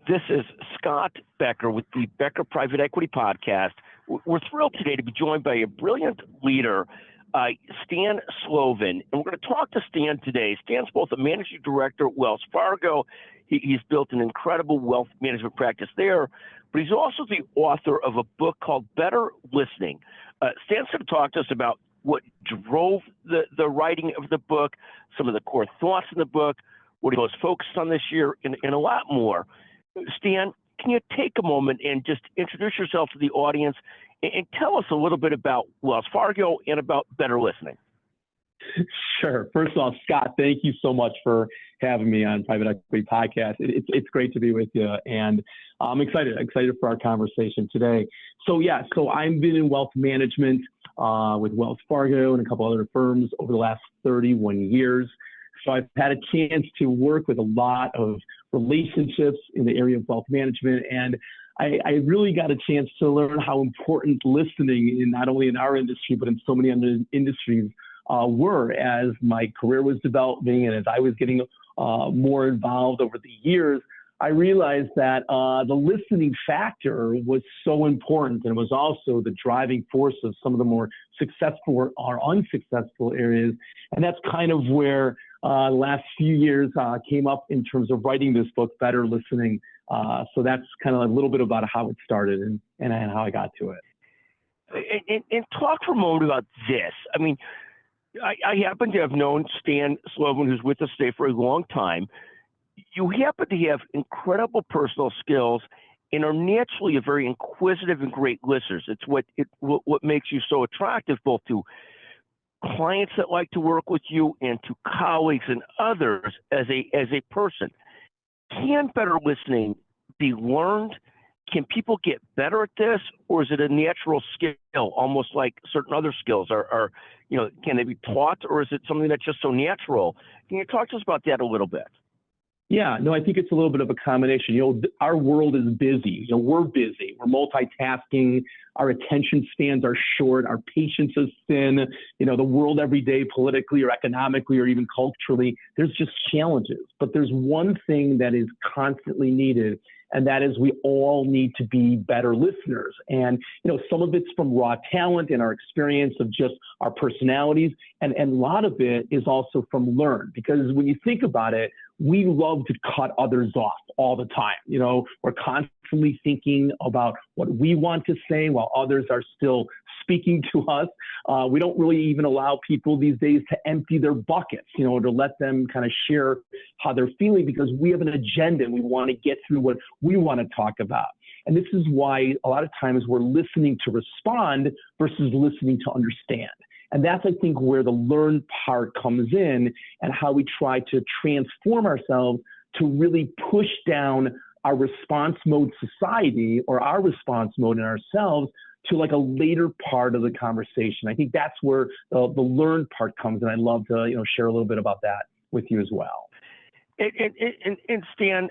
This is Scott Becker with the Becker Private Equity Podcast. We're thrilled today to be joined by a brilliant leader, Stan Slovin. And we're going to talk to Stan today. Stan's both a managing director at Wells Fargo. He's built an incredible wealth management practice there, but he's also the author of a book called Better Listening. Stan's going to talk to us about what drove the writing of the book, some of the core thoughts in the book, what he was focused on this year, and a lot more. Stan, can you take a moment and just introduce yourself to the audience and tell us a little bit about Wells Fargo and about Better Listening? Sure. First of all, Scott, thank you so much for having me on Private Equity Podcast. It's great to be with you, and I'm excited for our conversation today. So I've been in wealth management with Wells Fargo and a couple other firms over the last 31 years. So I've had a chance to work with a lot of relationships in the area of wealth management, and I really got a chance to learn how important listening, not only in our industry, but in so many other industries, were as my career was developing and as I was getting more involved over the years. I realized that the listening factor was so important and was also the driving force of some of the more successful or unsuccessful areas. And that's kind of where the last few years came up in terms of writing this book, Better Listening. So that's kind of a little bit about how it started and how I got to it. And talk for a moment about this. I mean, I happen to have known Stan Slovin, who's with us today, for a long time. You happen to have incredible personal skills and are naturally a very inquisitive and great listeners. It's what makes you so attractive, both to clients that like to work with you and to colleagues and others as a person. Can better listening be learned? Can people get better at this, or is it a natural skill, almost like certain other skills are can they be taught, or is it something that's just so natural? Can you talk to us about that a little bit? Yeah, no, I think it's a little bit of a combination. Our world is busy. We're busy. We're multitasking. Our attention spans are short. Our patience is thin. The world every day, politically or economically or even culturally, there's just challenges. But there's one thing that is constantly needed, and that is we all need to be better listeners. And, some of it's from raw talent and our experience of just our personalities. And a lot of it is also from learn, because when you think about it, we love to cut others off all the time. We're constantly thinking about what we want to say while others are still speaking to us. We don't really even allow people these days to empty their buckets, to let them kind of share how they're feeling, because we have an agenda and we want to get through what we want to talk about. And this is why a lot of times we're listening to respond versus listening to understand. And that's, I think, where the learn part comes in, and how we try to transform ourselves to really push down our response mode society, or our response mode in ourselves, to like a later part of the conversation. I think that's where the learn part comes, and I'd love to share a little bit about that with you as well. And Stan,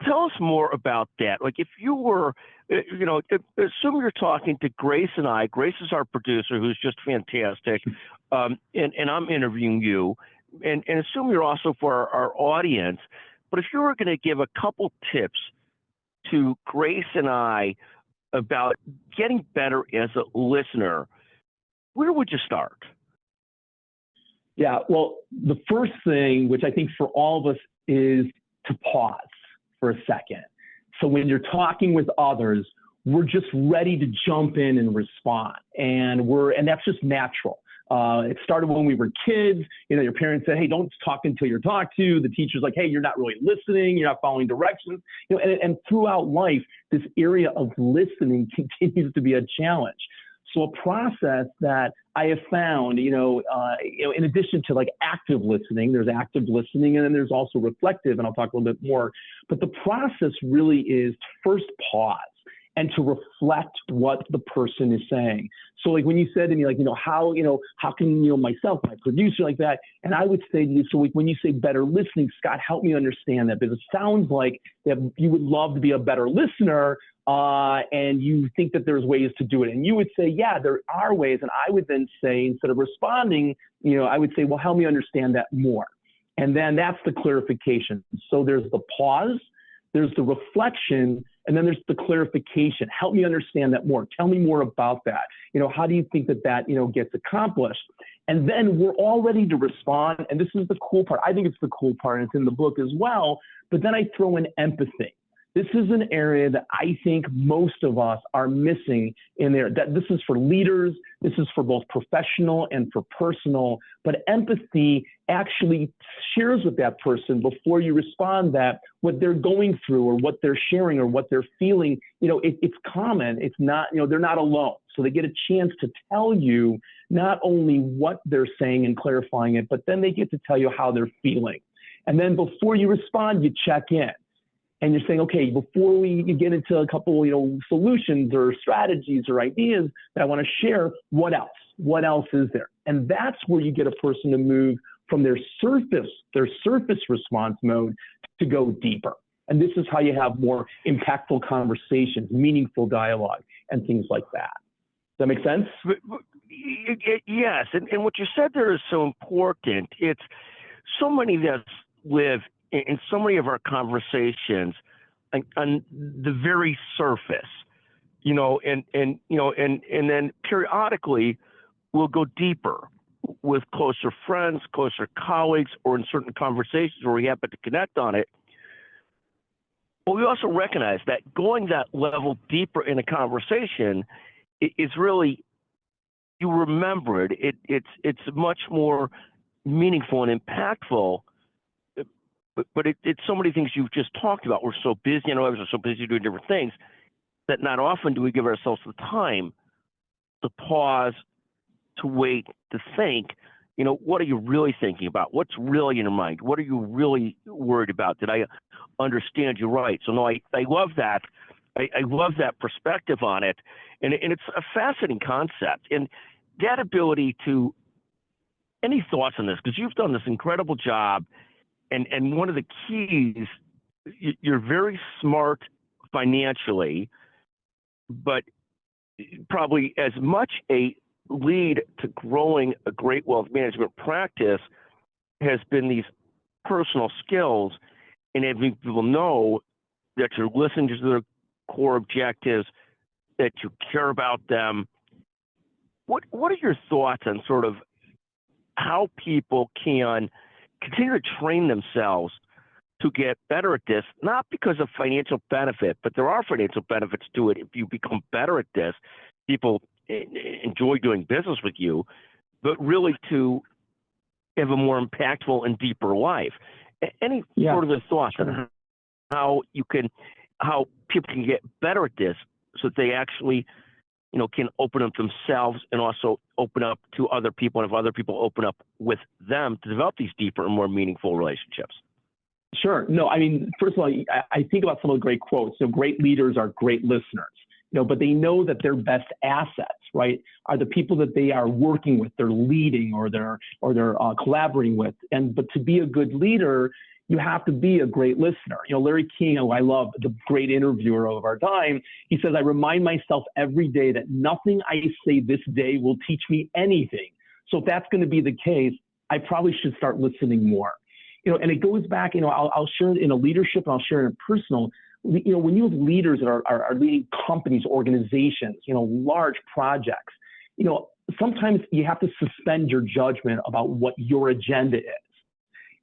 tell us more about that. Like, if you were, assume you're talking to Grace and I. Grace is our producer, who's just fantastic, and I'm interviewing you. And assume you're also for our audience. But if you were going to give a couple tips to Grace and I about getting better as a listener, where would you start? Yeah, well, the first thing, which I think for all of us, is to pause for a second. So when you're talking with others, we're just ready to jump in and respond. And that's just natural. It started when we were kids. Your parents said, hey, don't talk until you're talked to. The teacher's like, hey, you're not really listening. You're not following directions. And throughout life, this area of listening continues to be a challenge. So a process that I have found, in addition to like active listening, there's active listening, and then there's also reflective, and I'll talk a little bit more. But the process really is to first pause and to reflect what the person is saying. So like when you said to me, like, how can, myself, my producer, like that, and I would say to you, so like when you say better listening, Scott, help me understand that, because it sounds like that you would love to be a better listener, and you think that there's ways to do it. And you would say, yeah, there are ways. And I would then say, instead of responding, I would say, well, help me understand that more. And then that's the clarification. So there's the pause, there's the reflection, and then there's the clarification. Help me understand that more. Tell me more about that. How do you think that gets accomplished? And then we're all ready to respond. And this is the cool part. I think it's the cool part, and it's in the book as well. But then I throw in empathy. This is an area that I think most of us are missing in there. That this is for leaders, this is for both professional and for personal, but empathy actually shares with that person before you respond that what they're going through or what they're sharing or what they're feeling, it's common. It's not, they're not alone. So they get a chance to tell you not only what they're saying and clarifying it, but then they get to tell you how they're feeling. And then before you respond, you check in. And you're saying, okay, before we get into a couple, solutions or strategies or ideas that I want to share, what else? What else is there? And that's where you get a person to move from their surface response mode to go deeper. And this is how you have more impactful conversations, meaningful dialogue, and things like that. Does that make sense? Yes. And what you said there is so important. It's so many of us live in so many of our conversations on the very surface, and then periodically we'll go deeper with closer friends, closer colleagues, or in certain conversations where we happen to connect on it. But we also recognize that going that level deeper in a conversation is really, you remember it. It's much more meaningful and impactful. But it's so many things you've just talked about. We're so busy, we're so busy doing different things that not often do we give ourselves the time to pause, to wait, to think, what are you really thinking about? What's really in your mind? What are you really worried about? Did I understand you right? So no, I love that. I love that perspective on it. And it's a fascinating concept. And that ability to, any thoughts on this? Because you've done this incredible job. And one of the keys, you're very smart financially, but probably as much a lead to growing a great wealth management practice has been these personal skills and having people know that you're listening to their core objectives, that you care about them. What are your thoughts on sort of how people can continue to train themselves to get better at this, not because of financial benefit, but there are financial benefits to it if you become better at this. People enjoy doing business with you, but really to have a more impactful and deeper life. Any sort of thoughts on how people can get better at this so that they actually can open up themselves and also open up to other people, and if other people open up with them to develop these deeper and more meaningful relationships? Sure. No, I mean, first of all, I think about some of the great quotes. Great leaders are great listeners, but they know that their best assets, right, are the people that they are working with, they're leading or they're collaborating with. But to be a good leader, you have to be a great listener. Larry King, who I love, the great interviewer of our time, he says, I remind myself every day that nothing I say this day will teach me anything. So if that's going to be the case, I probably should start listening more. And it goes back, I'll share it in a leadership and I'll share it in a personal. When you have leaders that are leading companies, organizations, large projects, sometimes you have to suspend your judgment about what your agenda is.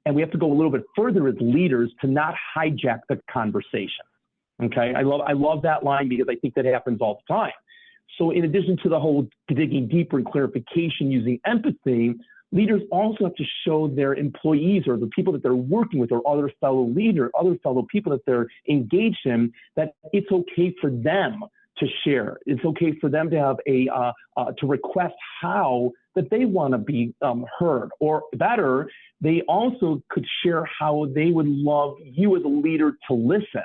And we have to go a little bit further as leaders to not hijack the conversation. Okay, I love that line because I think that happens all the time. So in addition to the whole digging deeper and clarification using empathy, leaders also have to show their employees or the people that they're working with or other fellow people that they're engaged in, that it's okay for them to share. It's okay for them to have to request how that they want to be heard, or better, they also could share how they would love you as a leader to listen.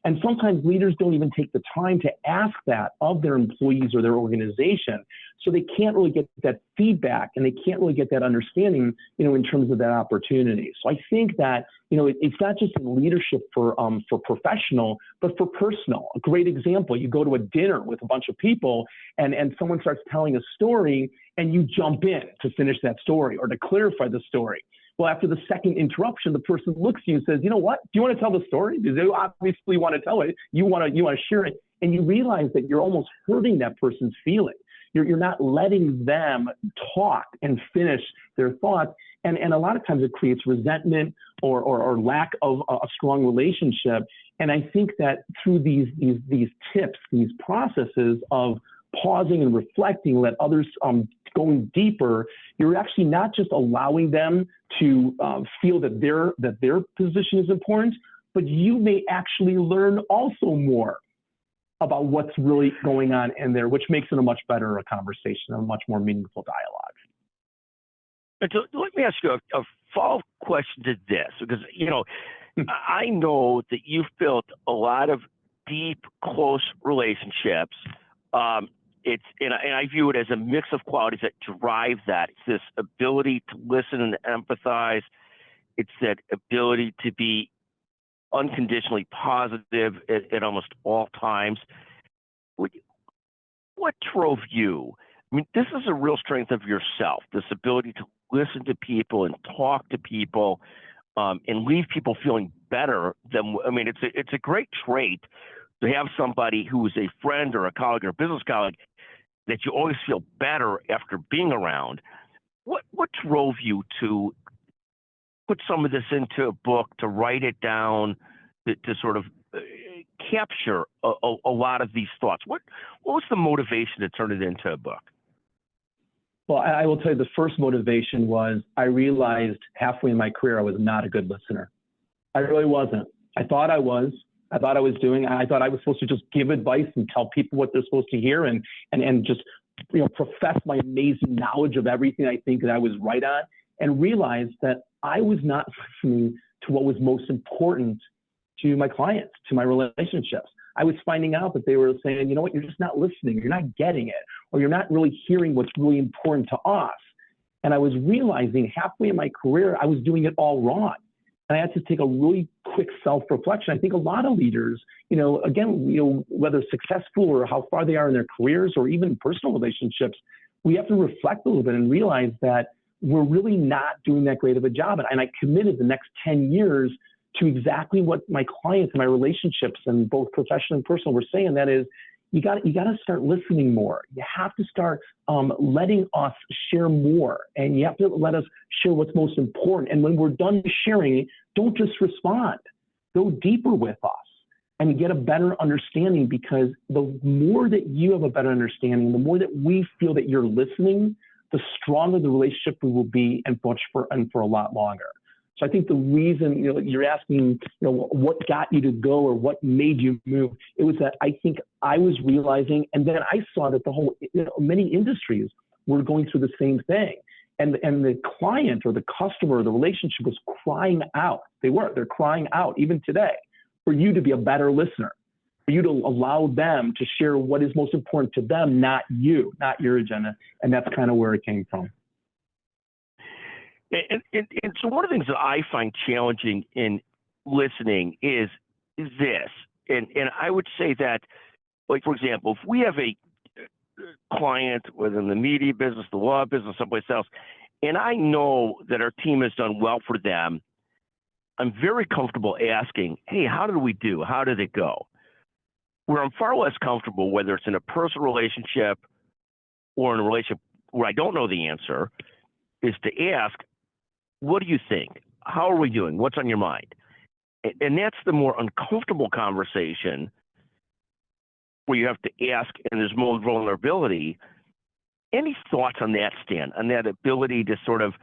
And sometimes leaders don't even take the time to ask that of their employees or their organization. So they can't really get that feedback and they can't really get that understanding, in terms of that opportunity. So I think that, it's not just in leadership for professional, but for personal. A great example, you go to a dinner with a bunch of people and someone starts telling a story and you jump in to finish that story or to clarify the story. Well, after the second interruption, the person looks at you and says, you know what? Do you want to tell the story? Because they obviously want to tell it. You want to share it. And you realize that you're almost hurting that person's feelings. You're not letting them talk and finish their thoughts. And a lot of times it creates resentment or lack of a strong relationship. And I think that through these tips, these processes of pausing and reflecting, let others going deeper, you're actually not just allowing them to feel that their position is important, but you may actually learn also more about what's really going on in there, which makes it a much better conversation, a much more meaningful dialogue. And so let me ask you a follow-up question to this, because, I know that you've built a lot of deep, close relationships. And I view it as a mix of qualities that drive that. It's this ability to listen and empathize. It's that ability to be unconditionally positive at almost all times. What drove you? I mean, this is a real strength of yourself, this ability to listen to people and talk to people and leave people feeling better than, it's a great trait to have somebody who is a friend or a colleague or a business colleague that you always feel better after being around. What drove you to put some of this into a book, to write it down, to sort of capture a lot of these thoughts? What was the motivation to turn it into a book? Well, I will tell you, the first motivation was I realized halfway in my career I was not a good listener. I really wasn't. I thought I was. I thought I was supposed to just give advice and tell people what they're supposed to hear and just profess my amazing knowledge of everything I think that I was right on, and realized that I was not listening to what was most important to my clients, to my relationships. I was finding out that they were saying, you know what, you're just not listening, you're not getting it, or you're not really hearing what's really important to us. And I was realizing halfway in my career, I was doing it all wrong. And I had to take a really quick self-reflection. I think a lot of leaders, whether successful or how far they are in their careers or even personal relationships, we have to reflect a little bit and realize that we're really not doing that great of a job. And I committed the next 10 years to exactly what my clients and my relationships and both professional and personal were saying. That is, you got to start listening more. You have to start letting us share more, and you have to let us share what's most important. And when we're done sharing, don't just respond. Go deeper with us and get a better understanding, because the more that you have a better understanding, the more that we feel that you're listening, the stronger the relationship we will be, and for a lot longer. So I think the reason, you're asking, what got you to go or what made you move, it was that I think I was realizing, and then I saw that the whole, many industries were going through the same thing. And the client or the customer or the relationship was crying out. They're crying out even today for you to be a better listener, for you to allow them to share what is most important to them, not you, not your agenda. And that's kind of where it came from. And so one of the things that I find challenging in listening is this. And I would say that, like, for example, if we have a client within the media business, the law business, someplace else, and I know that our team has done well for them, I'm very comfortable asking, hey, how did we do? How did it go? Where I'm far less comfortable, whether it's in a personal relationship or in a relationship where I don't know the answer, is to ask, what do you think? How are we doing? What's on your mind? And that's the more uncomfortable conversation, where you have to ask, and there's more vulnerability. Any thoughts on that, Stan, on that ability to sort of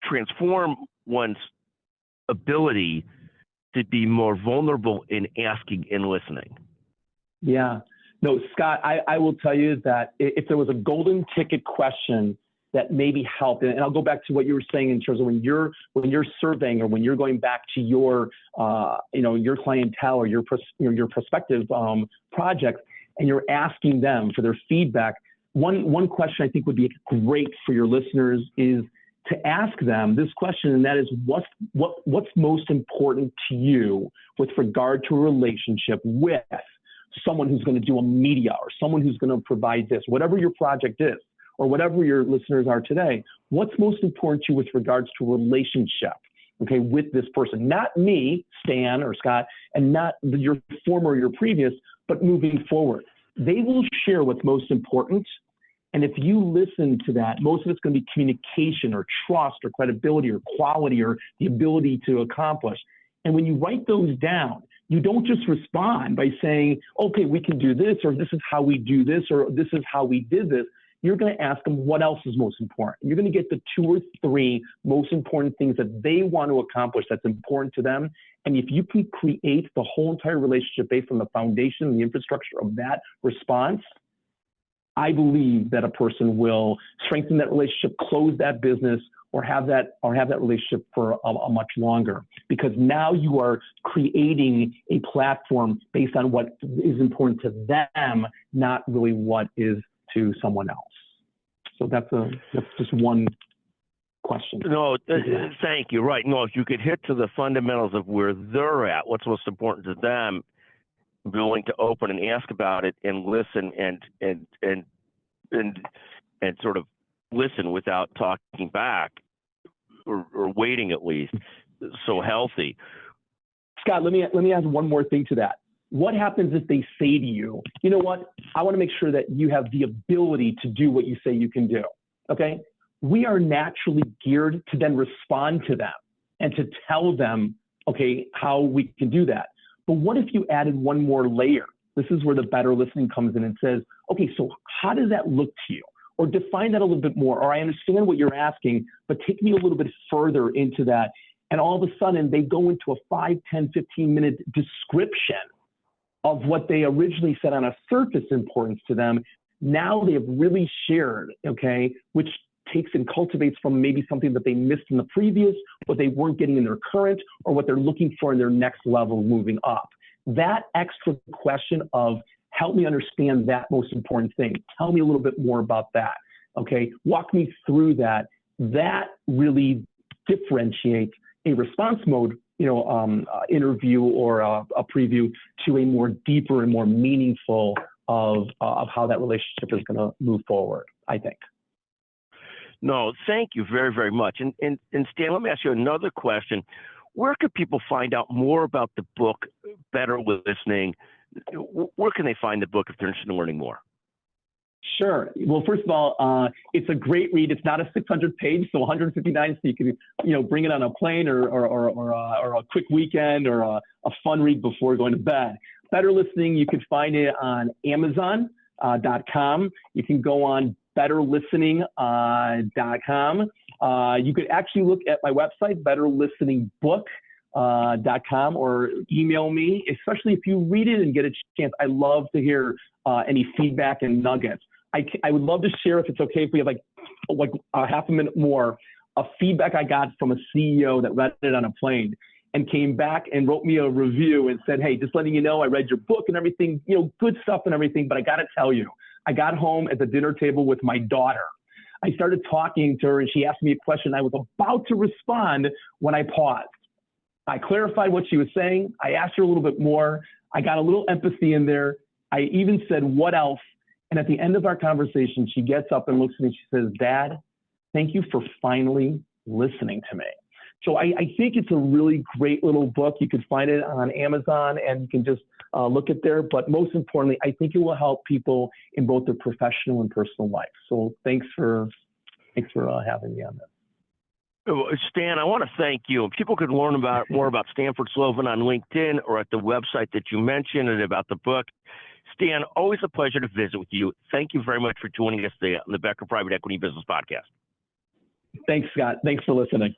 transform one's ability to be more vulnerable in asking and listening? Yeah. No, Scott, I will tell you that if there was a golden ticket question that maybe helped, and I'll go back to what you were saying in terms of when you're surveying or when you're going back to your your clientele or your prospective projects, and you're asking them for their feedback. One question I think would be great for your listeners is to ask them this question, and that is, what's most important to you with regard to a relationship with someone who's going to do a media or someone who's going to provide this, whatever your project is, or whatever your listeners are today, what's most important to you with regards to relationship, okay, with this person? Not me, Stan or Scott, and not your former or your previous, but moving forward. They will share what's most important. And if you listen to that, most of it's going to be communication or trust or credibility or quality or the ability to accomplish. And when you write those down, you don't just respond by saying, okay, we can do this, or this is how we do this, or this is how we did this. You're going to ask them what else is most important. You're going to get the 2 or 3 most important things that they want to accomplish that's important to them. And if you can create the whole entire relationship based on the foundation and the infrastructure of that response, I believe that a person will strengthen that relationship, close that business, or have that relationship for a much longer, because now you are creating a platform based on what is important to them, not really what is to someone else. So that's just one question. No, thank you. Right. No, if you could hit to the fundamentals of where they're at, what's most important to them, be willing to open and ask about it and listen and sort of listen without talking back or waiting, at least. So healthy. Scott, let me add one more thing to that. What happens if they say to you, you know what, I want to make sure that you have the ability to do what you say you can do, okay? We are naturally geared to then respond to them and to tell them, okay, how we can do that. But what if you added one more layer? This is where the better listening comes in and says, okay, so how does that look to you? Or define that a little bit more, or I understand what you're asking, but take me a little bit further into that. And all of a sudden they go into a 5, 10, 15-minute description of what they originally said on a surface importance to them. Now they have really shared, okay, which takes and cultivates from maybe something that they missed in the previous, what they weren't getting in their current, or what they're looking for in their next level moving up. That extra question of, help me understand that most important thing. Tell me a little bit more about that, okay? Walk me through that. That really differentiates a response mode, interview or a preview to a more deeper and more meaningful of how that relationship is going to move forward, I think. No, thank you very, very much. And Stan, let me ask you another question. Where could people find out more about the book, Better Listening? Where can they find the book if they're interested in learning more? Sure. Well, first of all, it's a great read. It's not a 600-page, so 159, so you can, bring it on a plane or a quick weekend or a fun read before going to bed. Better Listening, you can find it on Amazon.com. You can go on betterlistening.com. You could actually look at my website, betterlisteningbook.com, or email me, especially if you read it and get a chance. I love to hear any feedback and nuggets. I would love to share, if it's okay, if we have like a half a minute more, a feedback I got from a CEO that read it on a plane and came back and wrote me a review and said, hey, just letting you know, I read your book and everything, good stuff and everything, but I got to tell you, I got home at the dinner table with my daughter. I started talking to her and she asked me a question. I was about to respond when I paused. I clarified what she was saying. I asked her a little bit more. I got a little empathy in there. I even said, what else? And at the end of our conversation, she gets up and looks at me and she says, Dad, thank you for finally listening to me. So I think it's a really great little book. You can find it on Amazon and you can just look at there. But most importantly, I think it will help people in both their professional and personal life. So thanks for having me on this. Stan, I want to thank you. People could learn more about Stanford Slovin on LinkedIn or at the website that you mentioned and about the book. Stan, always a pleasure to visit with you. Thank you very much for joining us today on the Becker Private Equity Business Podcast. Thanks, Scott. Thanks for listening.